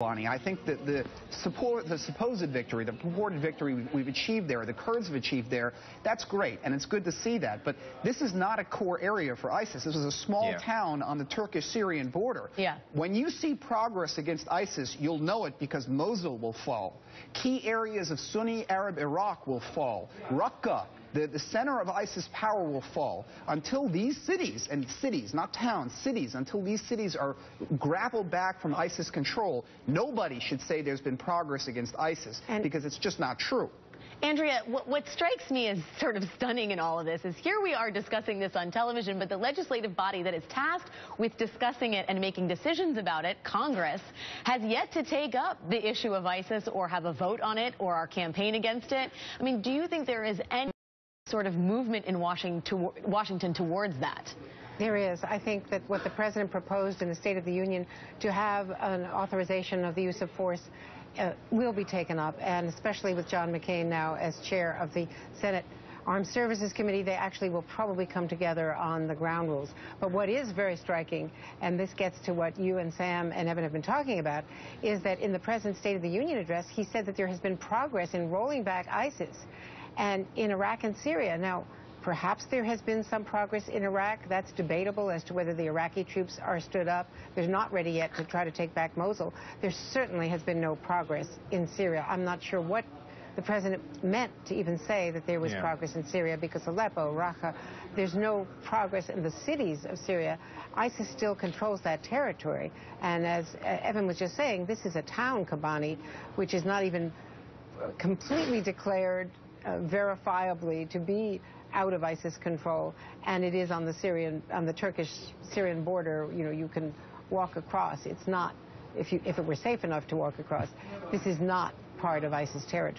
Bonnie. I think that the supposed victory, the purported victory we've achieved there, the Kurds have achieved there, that's great, and it's good to see that. But this is not a core area for ISIS. This is a small town on the Turkish-Syrian border. When you see progress against ISIS, you'll know it because Mosul will fall. Key areas of Sunni Arab Iraq will fall. Raqqa, the center of ISIS power, will fall. Until these cities, and cities, not towns, cities, until these cities are grappled back from ISIS control, nobody should say there's been progress against ISIS, because it's just not true. Andrea, what strikes me as sort of stunning in all of this is here we are discussing this on television, but the legislative body that is tasked with discussing it and making decisions about it, Congress, has yet to take up the issue of ISIS or have a vote on it or our campaign against it. I mean, do you think there is any sort of movement in Washington towards that? There is. I think that what the president proposed in the State of the Union to have an authorization of the use of force will be taken up, and especially with John McCain now as chair of the Senate Armed Services Committee, they actually will probably come together on the ground rules. But what is very striking, and this gets to what you and Sam and Evan have been talking about, is that in the president's State of the Union address, he said that there has been progress in rolling back ISIS and in Iraq and Syria. Now, perhaps there has been some progress in Iraq. That's debatable as to whether the Iraqi troops are stood up. They're not ready yet to try to take back Mosul. There certainly has been no progress in Syria. I'm not sure what the president meant to even say that there was progress in Syria, because Aleppo, Raqqa, there's no progress in the cities of Syria. ISIS still controls that territory. And as Evan was just saying, this is a town, Kobani, which is not even completely declared verifiably to be out of ISIS control, and it is on the Turkish-Syrian border. You know, you can walk across. It's not, if it were safe enough to walk across, this is not part of ISIS territory.